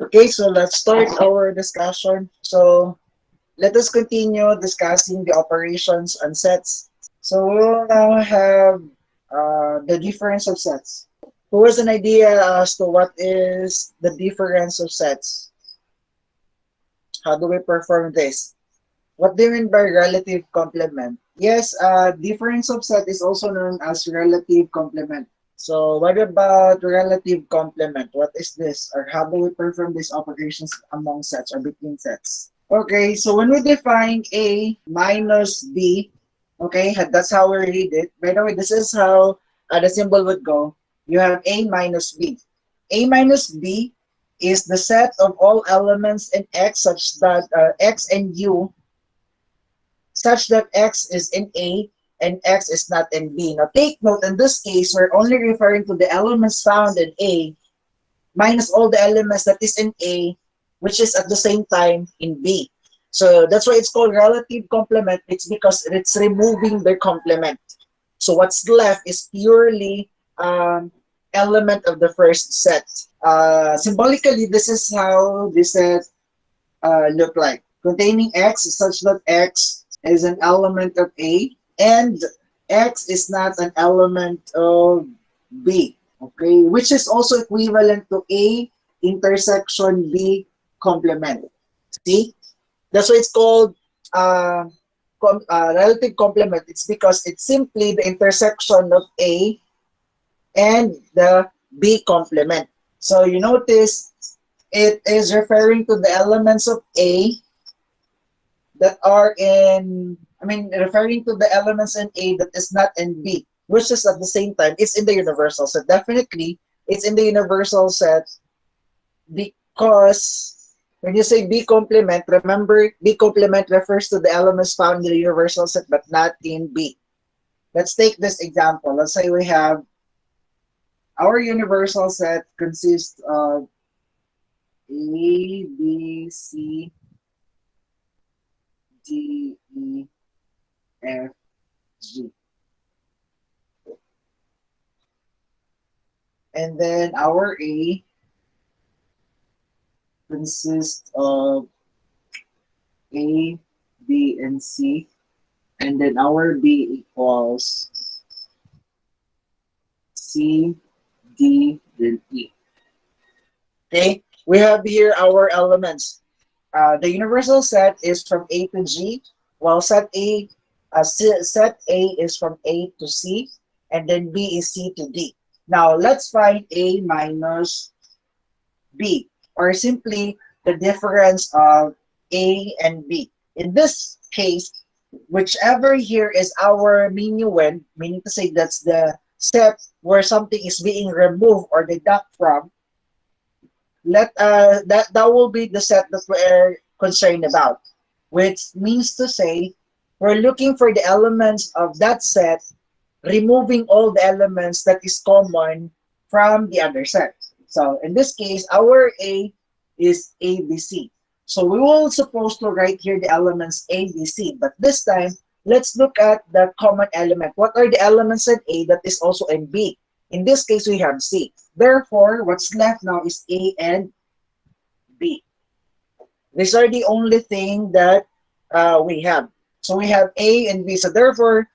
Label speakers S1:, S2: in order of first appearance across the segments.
S1: Okay, so let's start our discussion. So let us continue discussing the operations on sets. So we will now have the difference of sets. Who has an idea as to what is the difference of sets? How do we perform this? What do you mean by relative complement? Yes, difference of set is also known as relative complement. So what about relative complement? What is this? Or how do we perform these operations among sets or between sets? Okay, so when we define A minus B, okay, that's how we read it. By the way, this is how the symbol would go. You have A minus B. A minus B is the set of all elements in X such that X and U such that X is in A and X is not in B. Now take note, in this case, we're only referring to the elements found in A minus all the elements that is in A, which is at the same time in B. So that's why it's called relative complement. It's because it's removing their complement. So what's left is purely element of the first set. Symbolically, this is how this set look like. Containing X such that X is an element of A and X is not an element of B. Okay, which is also equivalent to A intersection B complement. See, that's why it's called relative complement. It's because it's simply the intersection of A and the B complement. So you notice it is referring to the elements of A that are in, referring to the elements in A that is not in B, which is at the same time, it's in the universal set. Definitely, it's in the universal set because when you say B complement, remember B complement refers to the elements found in the universal set but not in B. Let's take this example. Let's say we have our universal set consists of A, B, C, D, E, F, G. And then our A consists of A, B, and C. And then our B equals C, D, then E. Okay, we have here our elements. The universal set is from A to G, while set A is from A to C, and then B is C to D. Now let's find A minus B, or simply the difference of A and B. In this case, whichever here is our minuend, meaning to say that's the set where something is being removed or deduct from, that will be the set that we're concerned about, which means to say we're looking for the elements of that set, removing all the elements that is common from the other set. So in this case, our A is ABC. So we will supposed to write here the elements ABC, but this time, let's look at the common element. What are the elements in A that is also in B? In this case, we have C. Therefore, what's left now is A and B. These are the only thing that we have. So we have A and B. So therefore,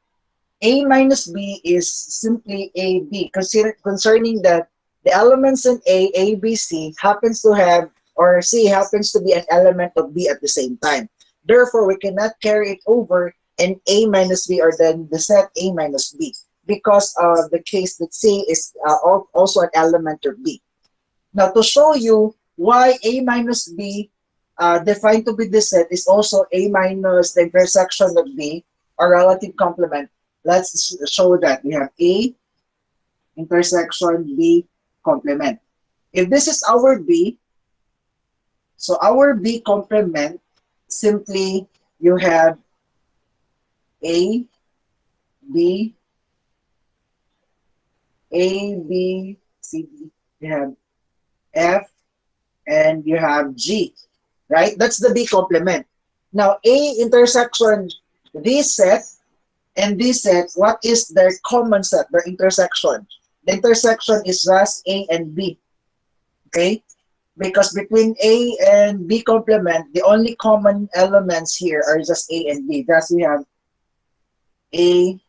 S1: A minus B is simply AB, concerning that the elements in A, B, C happens to have, or C happens to be an element of B at the same time. Therefore, we cannot carry it over in A minus B or then the set A minus B because of the case that C is also an element of B. Now, to show you why A minus B defined to be the set is also A minus the intersection of B or relative complement, let's show that we have A intersection B complement. If this is our B, so our B complement, simply you have A, B, A, B, C, D. You have F, and you have G, right? That's the B complement. Now, A intersection this set and this set, what is their common set, their intersection? The intersection is just A and B, okay? because between A and B complement, the only common elements here are just A and B. Thus, we have A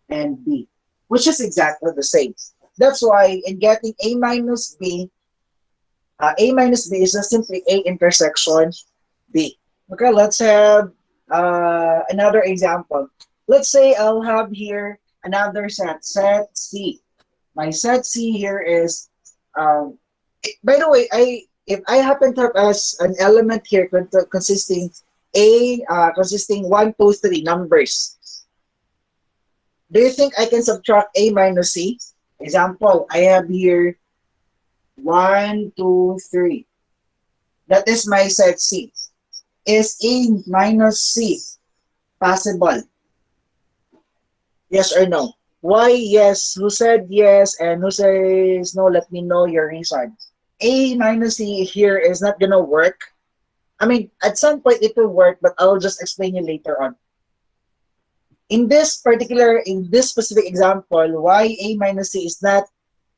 S1: and B, which is exactly the same. That's why in getting A minus B, A minus B is just simply A intersection B. Okay, let's have another example. Let's say I'll have here another set C. My set C here is, by the way, if I happen to have as an element here consisting consisting 1, 2, 3 numbers, do you think I can subtract A minus C? Example, I have here 1, 2, 3. That is my set C. Is A minus C possible? Yes or no? Why yes? Who said yes and who says no? Let me know your reason. A minus C here is not gonna work. I mean, at some point it will work, but I'll just explain you later on. In this specific example, why A minus C is not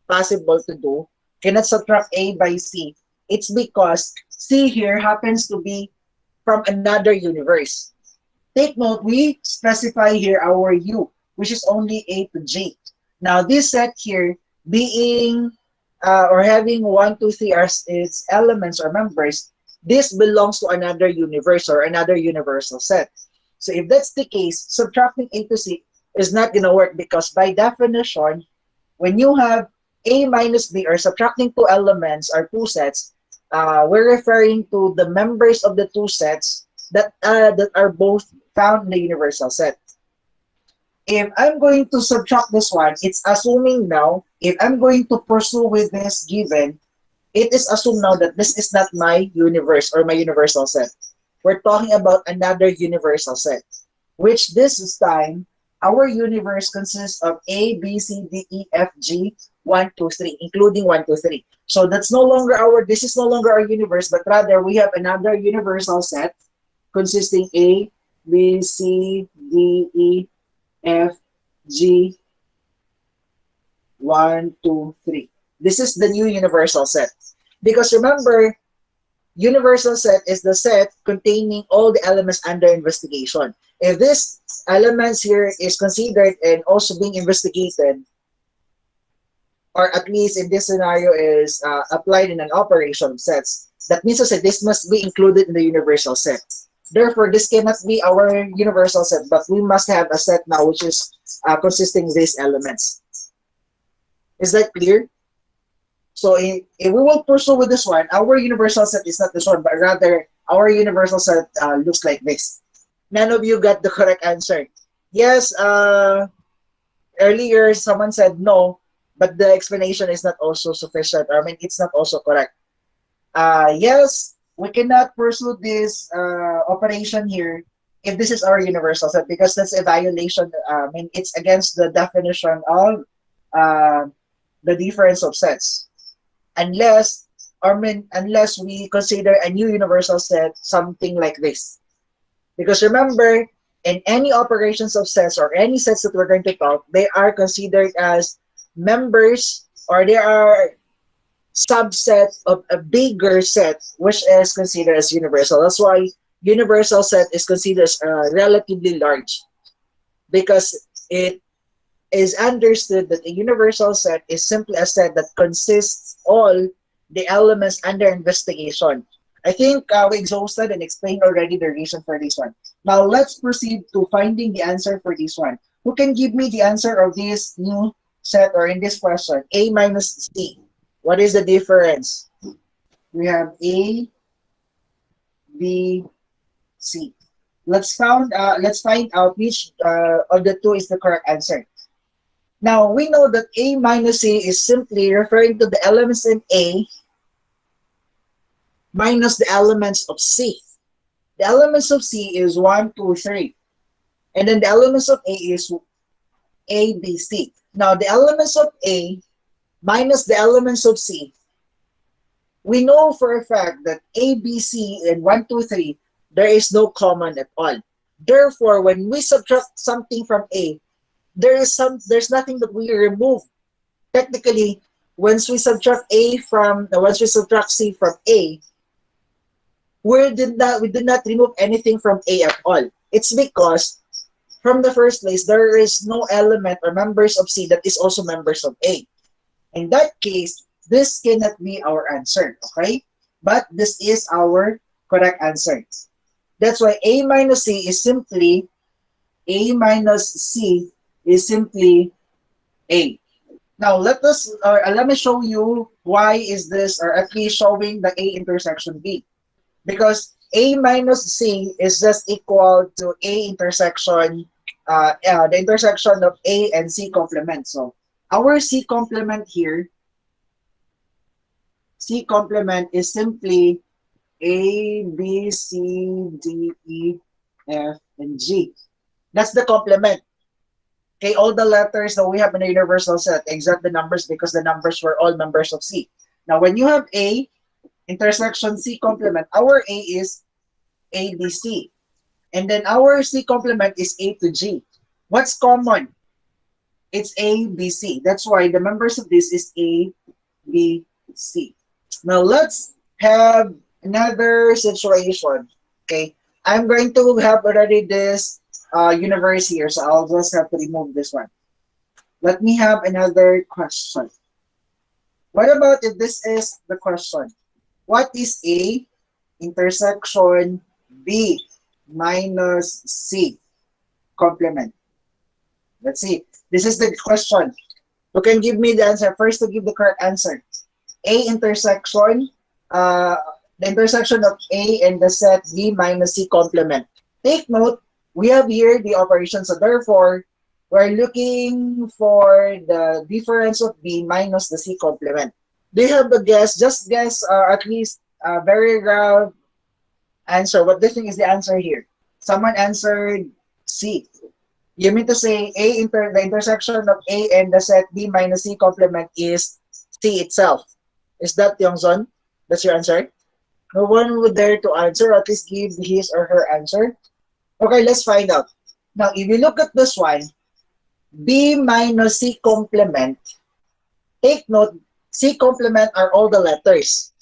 S1: possible to do, cannot subtract A by C, it's because C here happens to be from another universe. Take note, we specify here our U, which is only A to G. Now, this set here being or having 1, 2, 3 as its elements or members, this belongs to another universe or another universal set. So if that's the case, subtracting A to C is not going to work because by definition, when you have A minus B or subtracting two elements or two sets, we're referring to the members of the two sets that are both found in the universal set. If I'm going to subtract this one, it's assuming now, if I'm going to pursue with this given, it is assumed now that this is not my universe or my universal set. We're talking about another universal set, which this time, our universe consists of A, B, C, D, E, F, G, 1, 2, 3, including 1, 2, 3. So this is no longer our universe, but rather we have another universal set consisting A, B, C, D, E, F, G, 1, 2, 3. This is the new universal set. Because remember, universal set is the set containing all the elements under investigation. If this elements here is considered and also being investigated, or at least in this scenario is applied in an operation of sets, that means to say this must be included in the universal set. Therefore, this cannot be our universal set, but we must have a set now which is consisting of these elements. Is that clear? So if we will pursue with this one, our universal set is not this one, but rather our universal set looks like this. None of you got the correct answer. Yes, earlier someone said no, but the explanation is not also sufficient. I mean, it's not also correct. Yes, we cannot pursue this operation here if this is our universal set because that's a violation. I mean, it's against the definition of the difference of sets. Unless we consider a new universal set something like this. Because remember, in any operations of sets or any sets that we're going to talk, they are considered as members or they are subset of a bigger set which is considered as universal. That's why universal set is considered as relatively large because it is understood that a universal set is simply a set that consists all the elements under investigation. I think we exhausted and explained already the reason for this one. Now let's proceed to finding the answer for this one. Who can give me the answer of this new set or in this question? A minus C. What is the difference? We have A, B, C. Let's find out which of the two is the correct answer. Now, we know that A minus C is simply referring to the elements in A minus the elements of C. The elements of C is 1, 2, 3. And then the elements of A is A, B, C. Now, the elements of A minus the elements of C, we know for a fact that A, B, C, and 1, 2, 3, there is no common at all. Therefore, when we subtract something from A, there's nothing that we remove. Technically, once we subtract C from A, we did not remove anything from A at all. It's because from the first place there is no element or members of C that is also members of A. In that case, this cannot be our answer, okay? But this is our correct answer. That's why A minus C is simply A. Now let me show you why is this, or at least showing the A intersection B. Because A minus C is just equal to A intersection, the intersection of A and C complement. So our C complement is simply A, B, C, D, E, F, and G. That's the complement. Okay, all the letters that we have in the universal set, except the numbers because the numbers were all members of C. Now, when you have A intersection C complement, our A is A, B, C. And then our C complement is A to G. What's common? It's A, B, C. That's why the members of this is A, B, C. Now, let's have another situation. Okay, I'm going to have already this universe here, so I'll just have to remove this one. Let me have another question. What about if this is the question? What is A intersection B minus C complement? Let's see. This is the question. Who can give me the answer? First to give the correct answer. A intersection, the intersection of A and the set B minus C complement. Take note, we have here the operation. So therefore, we're looking for the difference of B minus the C complement. Do you have a guess? Just guess, at least a very rough answer. What do you think is the answer here? Someone answered C. You mean to say the intersection of A and the set B minus C complement is C itself. Is that Yongzon? That's your answer? No one would dare to answer, or at least give his or her answer. Okay, let's find out. Now, if you look at this one, B minus C complement, take note, C complement are all the letters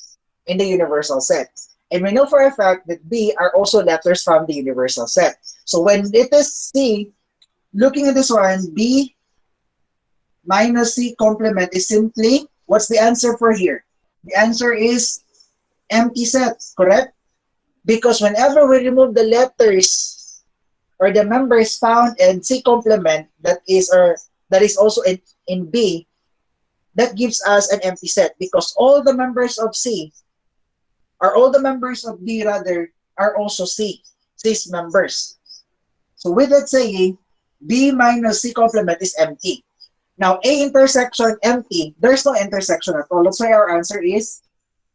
S1: in the universal set. And we know for a fact that B are also letters from the universal set. So when it is C, looking at this one, B minus C complement is simply, what's the answer for here? The answer is empty set, correct? Because whenever we remove the letters or the members found in C complement that is also in B, that gives us an empty set because all the members of C, or all the members of B rather, are also C's members. So with that saying, B minus C complement is empty. Now, A intersection empty, there's no intersection at all. That's why our answer is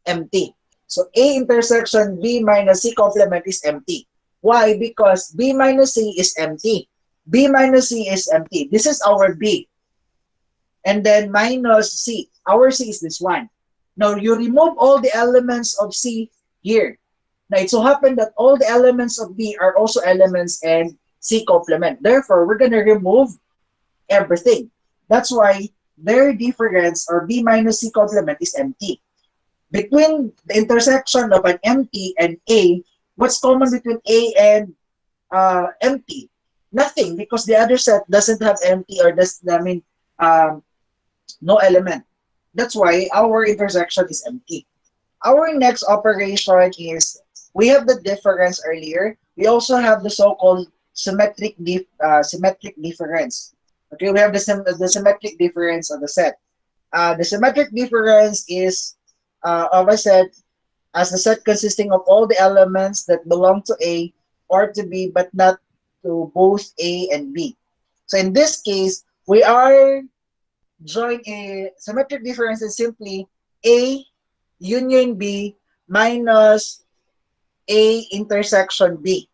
S1: empty. So A intersection B minus C complement is empty. Why? Because B minus C is empty. B minus C is empty. This is our B. And then minus C. Our C is this one. Now, you remove all the elements of C here. Now, it so happened that all the elements of B are also elements in C complement. Therefore, we're going to remove everything. That's why their difference, or B minus C complement, is empty. Between the intersection of an empty and A, what's common between A and empty? Nothing, because the other set doesn't have empty, or no element. That's why our intersection is empty. Our next operation is, we have the difference earlier. We also have the so-called symmetric difference. Okay, we have the symmetric difference of the set. The symmetric difference is, as I said, as the set consisting of all the elements that belong to A or to B, but not to both A and B. So in this case, we are drawing a symmetric difference is simply A union B minus A intersection B.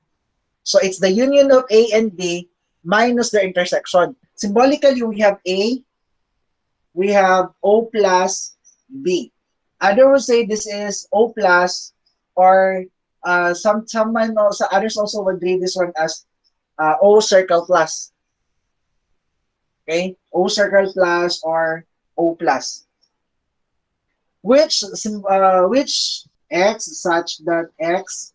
S1: So it's the union of A and B minus the intersection. Symbolically, we have A, we have O plus B. Others would say this is O plus, or others also would read this one as O circle plus. Okay, O circle plus or O plus. which x such that x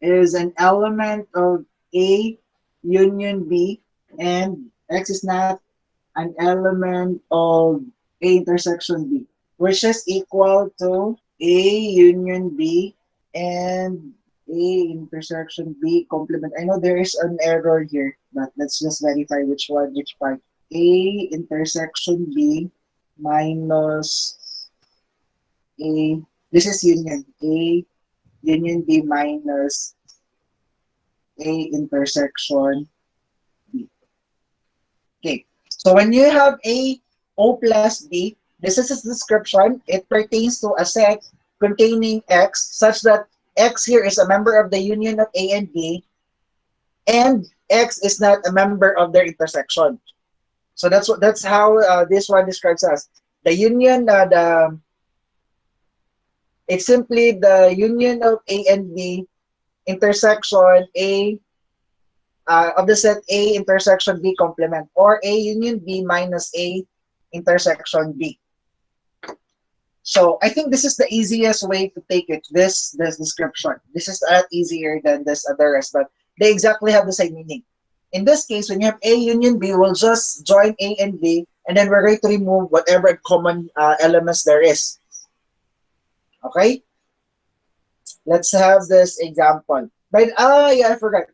S1: is an element of A union B and x is not an element of A intersection B, which is equal to A union B and A intersection B complement. I know there is an error here, but let's just verify which one, which part. A intersection B minus A, this is union, A union B minus A intersection B. Okay, so when you have A O plus B, this is its description. It pertains to a set containing X such that X here is a member of the union of A and B, and X is not a member of their intersection. So that's how this one describes us. The union, it's simply the union of A and B intersection A of the set A intersection B complement, or A union B minus A intersection B. So I think this is the easiest way to take it. This description. This is a lot easier than this other rest, but they exactly have the same meaning. In this case, when you have A union B, we'll just join A and B, and then we're going to remove whatever common elements there is. Okay? Let's have this example. But yeah, I forgot.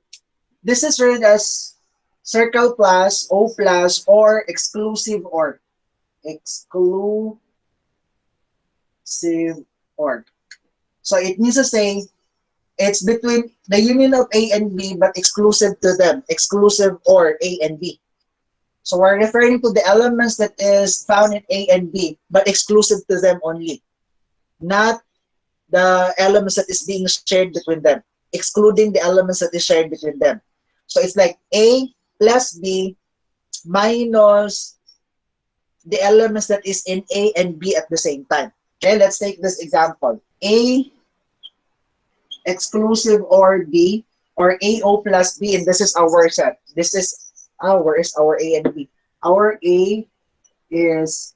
S1: This is written as circle plus, O plus, or exclusive or. Exclusive or. So it means to say it's between the union of A and B but exclusive to them. Exclusive or A and B. So we're referring to the elements that is found in A and B but exclusive to them only. Not the elements that is being shared between them. Excluding the elements that is shared between them. So it's like A plus B minus the elements that is in A and B at the same time. Okay, let's take this example. A exclusive or B, or AO plus B, and this is our set. This is our A and B. Our A is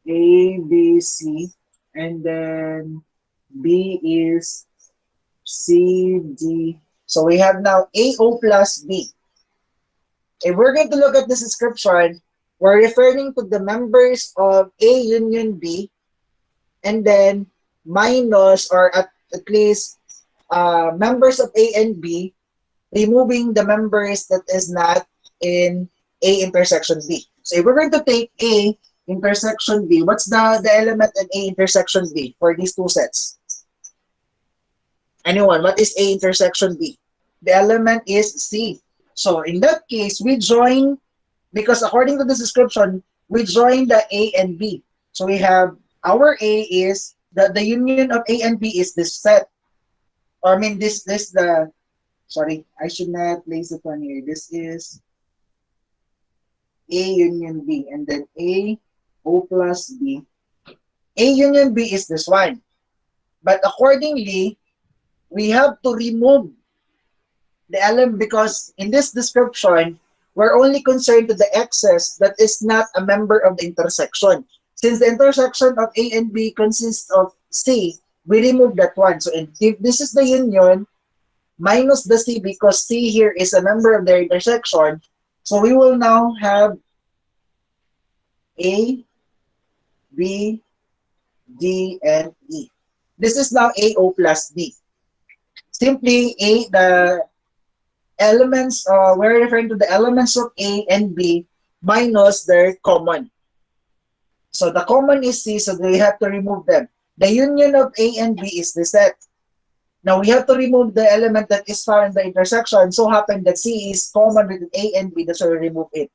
S1: A, B, C, and then B is C, D. So we have now AO plus B. If we're going to look at this description, we're referring to the members of A union B, and then minus, or at least members of A and B, removing the members that is not in A intersection B. So if we're going to take A intersection B, what's the element in A intersection B for these two sets? Anyone, what is A intersection B? The element is C. So in that case, we join, because according to this description, we join the A and B. So we have our A is the union of A and B is this set. Or I mean sorry, I should not place it on here. This is A union B, and then A O plus B. A union B is this one. But accordingly, we have to remove the element, because in this description, we're only concerned to the excess that is not a member of the intersection. Since the intersection of A and B consists of C, we remove that one. So if this is the union, minus the C, because C here is a member of the intersection, so we will now have A, B, D, and E. This is now AO plus B. Simply the elements, we're referring to the elements of A and B minus their common. So the common is C, so we have to remove them. The union of A and B is the set. Now we have to remove the element that is found in the intersection. So happen that C is common with A and B, that's why we remove it.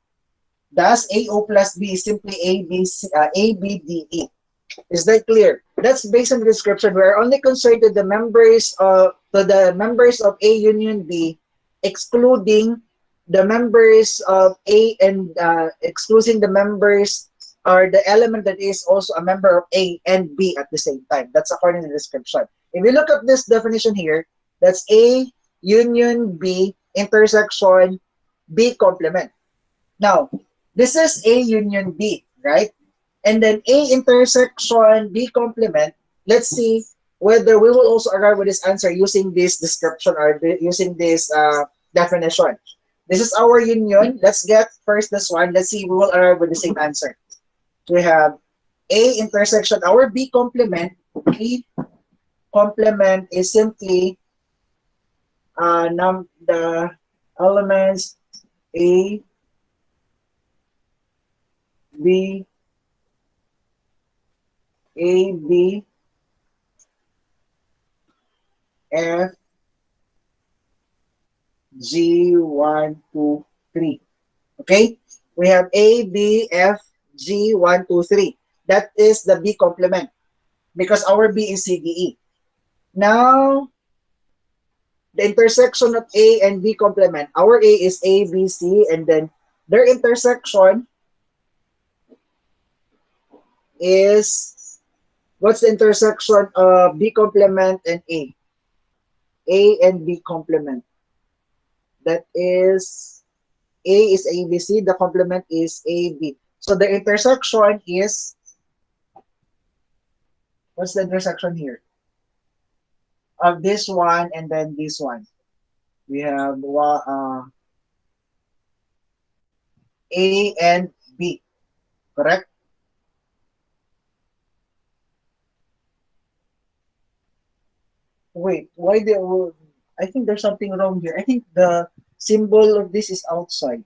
S1: Thus, AO plus B is simply A, B, C, A, B, D, E. Is that clear? That's based on the description. We're only concerned to the members of A union B, excluding the members of A and excluding the members or the element that is also a member of A and B at the same time. That's according to the description. If we look at this definition here, that's A union B intersection B complement. Now, this is A union B, right? And then A intersection B complement. Let's see whether we will also arrive with this answer using this description or using this definition. This is our union. Let's get first this one. Let's see we will arrive with the same answer. We have A intersection our B complement. B complement is simply the elements A, B, A, B, F, G, 1, 2, 3. Okay? We have A, B, F, G, 1, 2, 3. That is the B complement because our B is CDE. Now, the intersection of A and B complement. Our A is A, B, C, and then their intersection is, what's the intersection of B complement and A? A and B complement. That is, A is ABC, the complement is AB. So the intersection is, what's the intersection here? Of this one and then this one. We have A and B, correct? Wait, why the, I think there's something wrong here. I think the symbol of this is outside.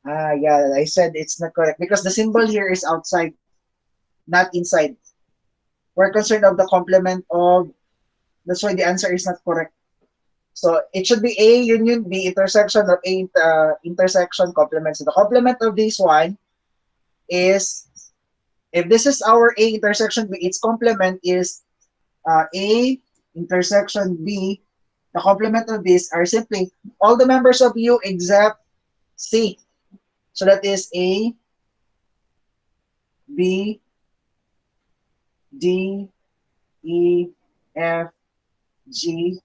S1: Ah, yeah, I said it's not correct because the symbol here is outside, not inside. We're concerned of the complement of, that's why the answer is not correct. So it should be A union B intersection of A intersection complement. So the complement of this one is, if this is our A intersection B, its complement is A intersection B. The complement of this are simply all the members of U except C. So that is A, B, D, E, F, G,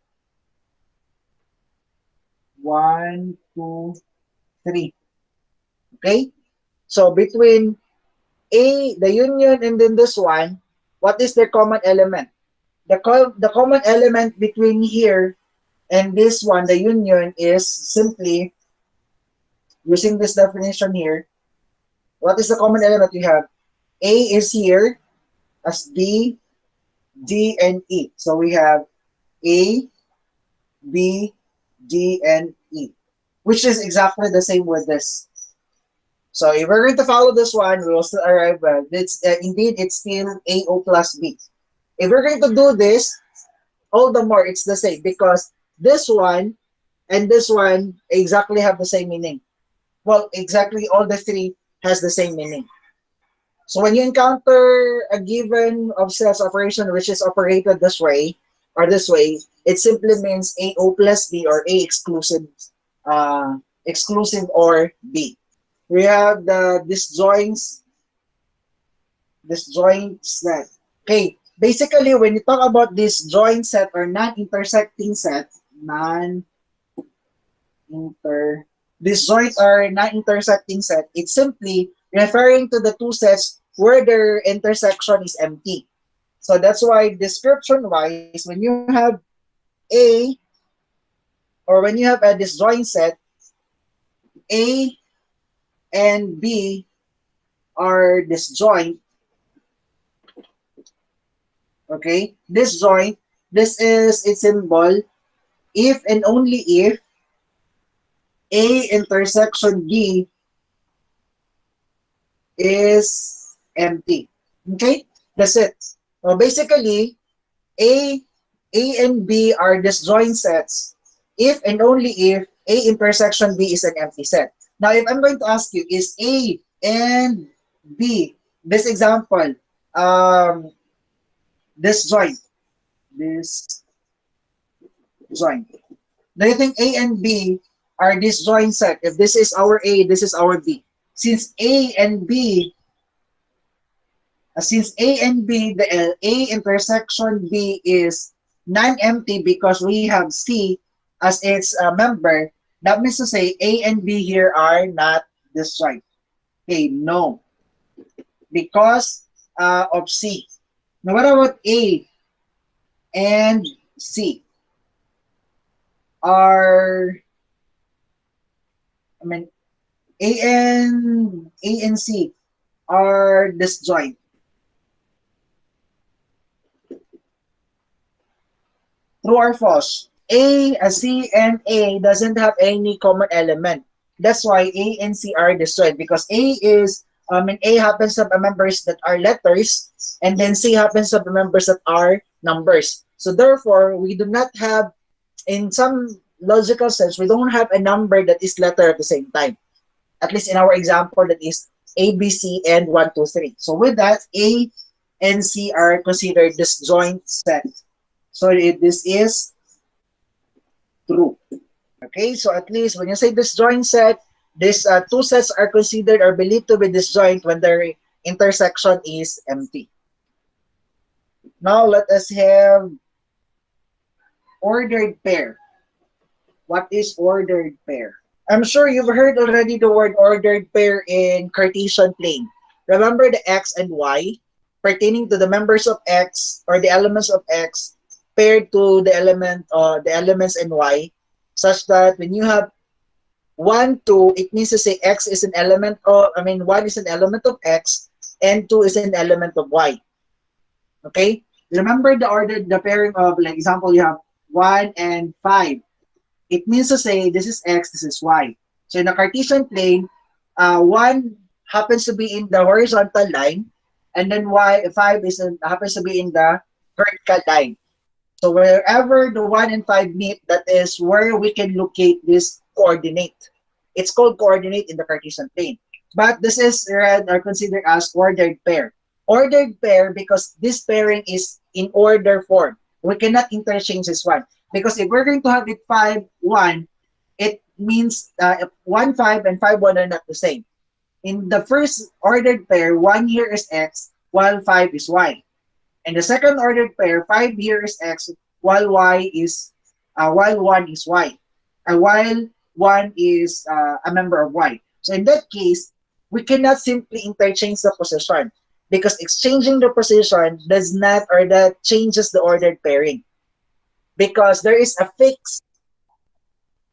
S1: 1, 2, 3. Okay? So between A, the union, and then this one, what is their common element? The common element between here and this one, the union, is simply using this definition here. What is the common element we have? A is here as B, D, and E. So we have A, B, D, and E, which is exactly the same with this. So if we're going to follow this one, we will still arrive at, it's indeed it's still AO plus B. If we're going to do this, all the more it's the same because this one and this one exactly have the same meaning. Well, exactly all the three has the same meaning. So when you encounter a given of cells operation which is operated this way or this way, it simply means AO plus B or A exclusive, exclusive or B. We have the disjoint set. Okay, basically when you talk about disjoint set or non-intersecting set, non-inter disjoint or non-intersecting set, it's simply referring to the two sets where their intersection is empty. So that's why description-wise, when you have A or when you have a disjoint set, A and B are disjoint. Okay, disjoint. This is its symbol if and only if A intersection B is empty. Okay, that's it. So basically, A, A and B are disjoint sets if and only if A intersection B is an empty set. Now, if I'm going to ask you, is A and B, this example, um, disjoint, disjoint. Do you think A and B are disjoint set? If this is our A, this is our B. Since A and B since A and B, the A intersection B is non-empty because we have C as its member, that means to say A and B here are not disjoint. Okay, no. because of C. Now, what about A and C? Are, I mean, A and C are disjoint. True or false? C and A doesn't have any common element. That's why A and C are disjoint because A happens to have members that are letters, and then C happens to have members that are numbers. So therefore, we do not have, in some logical sense, we don't have a number that is letter at the same time. At least in our example, that is A, B, C, and 1, 2, 3. So with that, A and C are considered disjoint set. So this is true. Okay, so at least when you say disjoint set, these two sets are considered or believed to be disjoint when their intersection is empty. Now let us have ordered pair. What is ordered pair? I'm sure you've heard already the word ordered pair in Cartesian plane. Remember the x and y pertaining to the members of x or the elements of x paired to the elements in y, such that when you have 1, 2, it means to say x is an element of, 1 is an element of x and 2 is an element of y. Okay? Remember the pairing of, like example, you have 1 and 5. It means to say this is x, this is y. So in the Cartesian plane, 1 happens to be in the horizontal line, and then 5 happens to be in the vertical line. So wherever the 1 and 5 meet, that is where we can locate this coordinate. It's called coordinate in the Cartesian plane. But this is read or considered as ordered pair. Ordered pair because this pairing is in order form. We cannot interchange this one. Because if we're going to have it 5, 1, it means 1, 5 and 5, 1 are not the same. In the first ordered pair, 1 here is x, while 5 is y. And the second ordered pair, 5 here is x, while 1 is y, and while 1 is a member of y. So in that case, we cannot simply interchange the position because exchanging the position does not, or that changes the ordered pairing, because there is a fixed.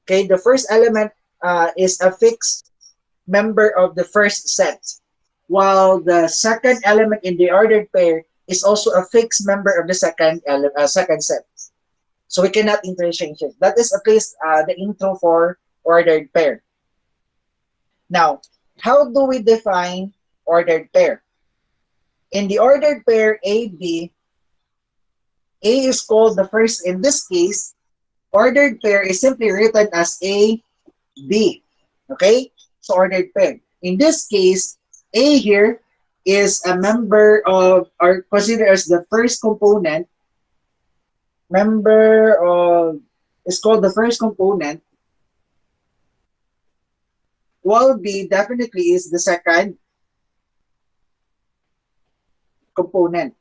S1: Okay, the first element is a fixed member of the first set, while the second element in the ordered pair is also a fixed member of the second set. So we cannot interchange it. That is at least the intro for ordered pair. Now, how do we define ordered pair? In the ordered pair AB, A is called the first. In this case, ordered pair is simply written as A, B. Okay? So ordered pair. In this case, A here is a member of, or considered as the first component, is called the first component, while B definitely is the second component.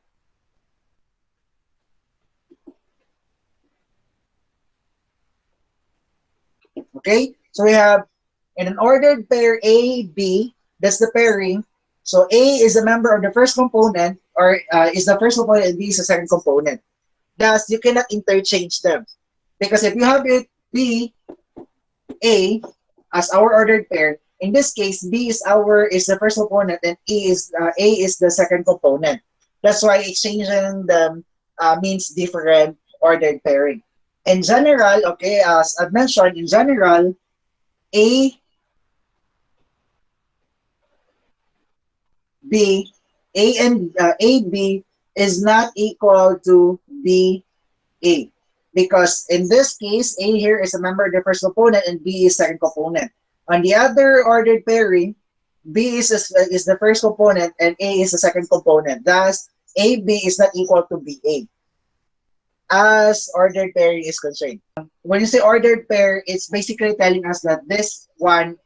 S1: Okay, so we have in an ordered pair A, B, that's the pairing. So A is a member of the first component, or is the first component, and B is the second component. Thus, you cannot interchange them. Because if you have it B, A as our ordered pair, in this case, B is the first component and A is the second component. That's why exchanging them means different ordered pairing. In general, okay, as I've mentioned, in general, A, B, A, B is not equal to B, A. Because in this case, A here is a member of the first component and B is second component. On the other ordered pairing, B is the first component and A is the second component. Thus, AB is not equal to BA as ordered pairing is concerned. When you say ordered pair, it's basically telling us that this one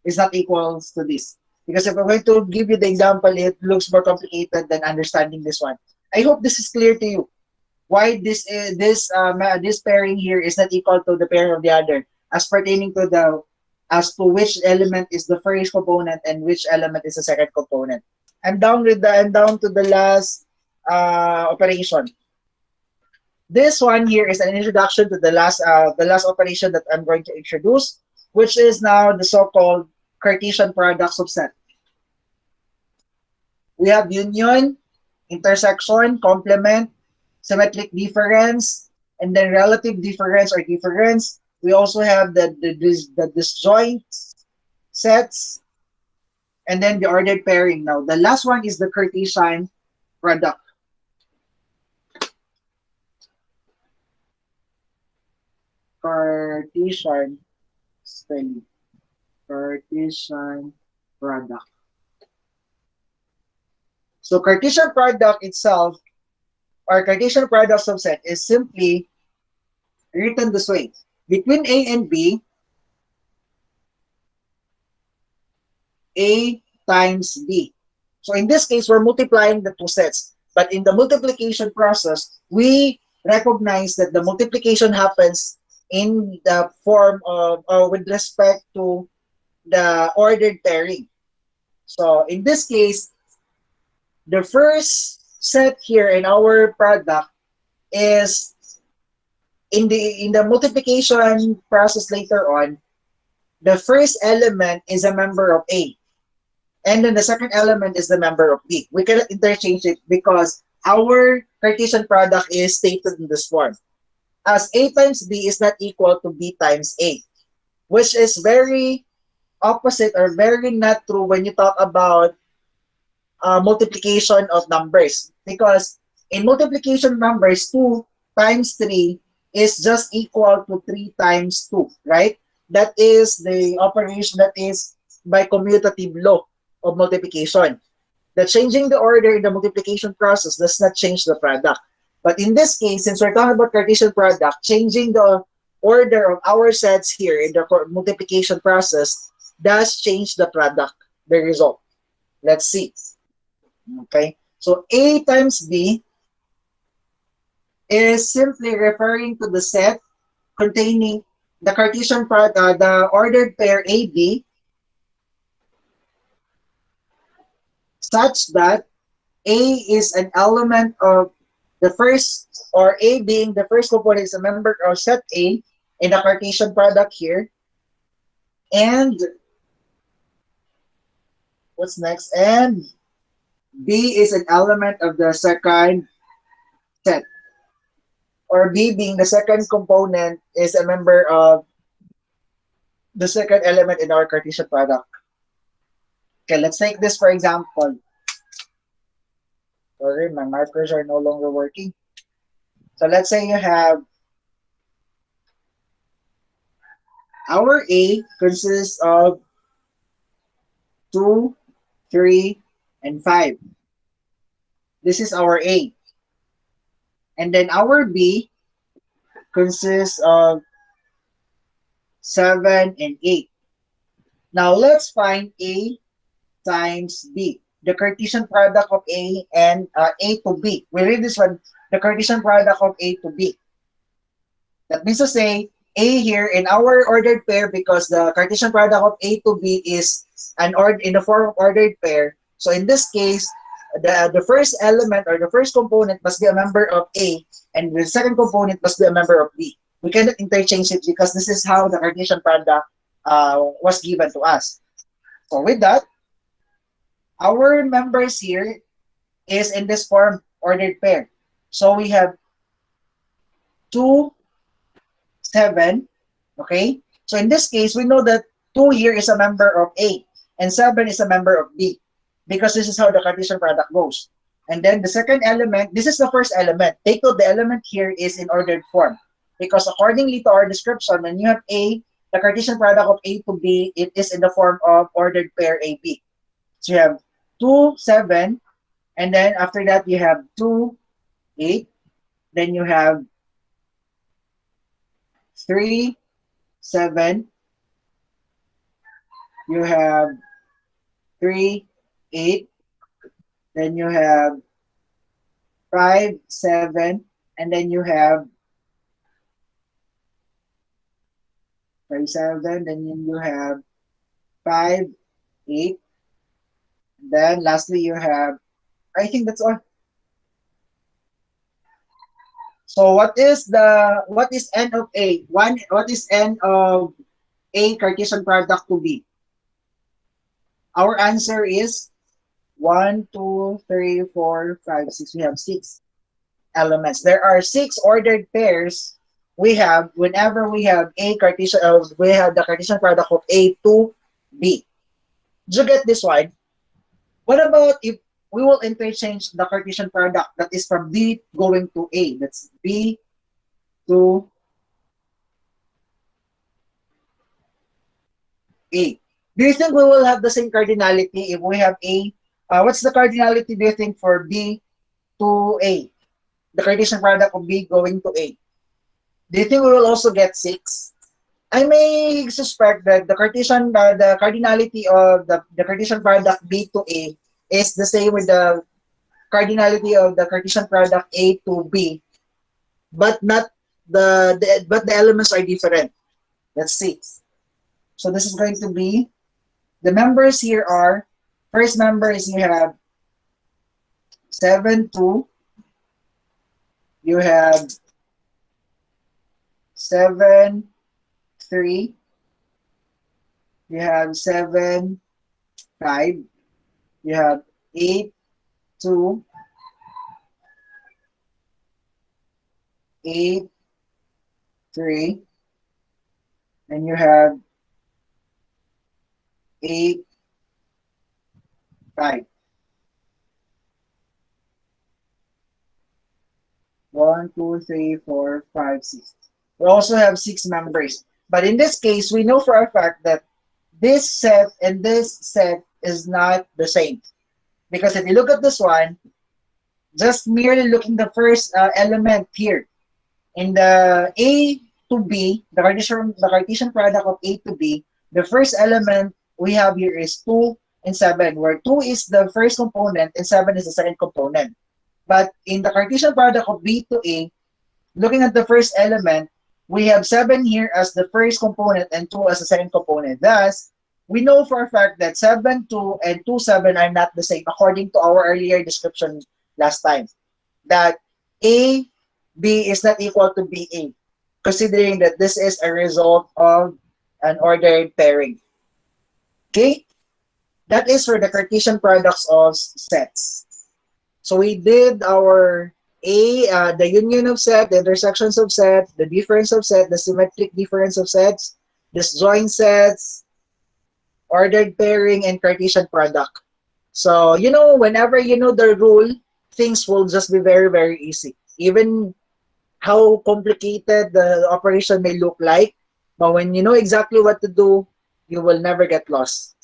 S1: is not equal to this. Because if I'm going to give you the example, it looks more complicated than understanding this one. I hope this is clear to you. Why this pairing here is not equal to the pairing of the other, as pertaining to which element is the first component and which element is the second component. I'm down to the last operation. This one here is an introduction to the last operation that I'm going to introduce, which is now the so-called Cartesian Products of set. We have union, intersection, complement, symmetric difference, and then relative difference or difference. We also have the disjoint sets, and then the ordered pairing. Now, the last one is the Cartesian product. Cartesian spelling. Cartesian product. So Cartesian product itself, or Cartesian product subset, is simply written this way. Between A and B, A times B. So in this case, we're multiplying the two sets. But in the multiplication process, we recognize that the multiplication happens in the form of, with respect to the ordered pairing. So in this case, the first set here in our product is in the multiplication process later on, the first element is a member of A. And then the second element is the member of B. We cannot interchange it because our Cartesian product is stated in this form. As A times B is not equal to B times A, which is very opposite or very not true when you talk about multiplication of numbers. Because in multiplication numbers, 2 times 3 is just equal to 3 times 2, right? That is the operation that is by commutative law of multiplication. The changing the order in the multiplication process does not change the product. But in this case, since we're talking about Cartesian product, changing the order of our sets here in the multiplication process does change the product, the result. Let's see. Okay, so A times B is simply referring to the set containing the Cartesian product, the ordered pair AB, such that A is an element of the first, or A being the first component is a member of set A in the Cartesian product here. And what's next? And B is an element of the second set, or B being the second component is a member of the second element in our Cartesian product. Okay, let's take this for example. Sorry, my markers are no longer working. So let's say you have our A consists of 2, 3, and 5. This is our A. And then our B consists of 7 and 8. Now let's find A times B, the Cartesian product of A and A to B. We read this one, the Cartesian product of A to B. That means to say, A here in our ordered pair, because the Cartesian product of A to B is in the form of ordered pair. So in this case, the first element or the first component must be a member of A, and the second component must be a member of B. We cannot interchange it because this is how the Cartesian product was given to us. So with that, our members here is in this form ordered pair. So we have 2, 7, okay? So in this case, we know that 2 here is a member of A and 7 is a member of B, because this is how the Cartesian product goes. And then the second element, this is the first element. Take note, the element here is in ordered form, because accordingly to our description, when you have A, the Cartesian product of A to B, it is in the form of ordered pair AB. So you have 2, 7, and then after that you have 2, 8, then you have 3, 7, you have 3, 8, then you have 5, 7, and then you have 5, 7, then you have 5, 8, Then lastly, you have, I think that's all. So what is n of A? What is n of A Cartesian product to B? Our answer is 1, 2, 3, 4, 5, 6. We have six elements. There are six ordered pairs we have whenever we have we have the Cartesian product of A to B. Did you get this one? What about if we will interchange the Cartesian product that is from B going to A? That's B to A. Do you think we will have the same cardinality if we have A? What's the cardinality do you think for B to A? The Cartesian product of B going to A. Do you think we will also get 6? I may suspect that the cardinality of the Cartesian product B to A is the same with the cardinality of the Cartesian product A to B, but not but the elements are different. That's 6. So this is going to be the members here are first member is you have 7 2, you have 7 3, you have 7 5, you have 8 2, 8 3, and you have 8 5. 1, 2, 3, 4, 5, 6. We also have 6 members. But in this case, we know for a fact that this set and this set is not the same. Because if you look at this one, just merely looking the first element here, in the A to B, the Cartesian product of A to B, the first element we have here is 2 and 7, where 2 is the first component and 7 is the second component. But in the Cartesian product of B to A, looking at the first element, we have 7 here as the first component and 2 as the second component. Thus, we know for a fact that 7, 2, and 2, 7 are not the same according to our earlier description last time. That A, B is not equal to BA, considering that this is a result of an ordered pairing. Okay? That is for the Cartesian products of sets. So we did our the union of set, the intersections of set, the difference of set, the symmetric difference of sets, disjoint sets, ordered pairing, and Cartesian product. So, whenever you know the rule, things will just be very, very easy. Even how complicated the operation may look like, but when you know exactly what to do, you will never get lost.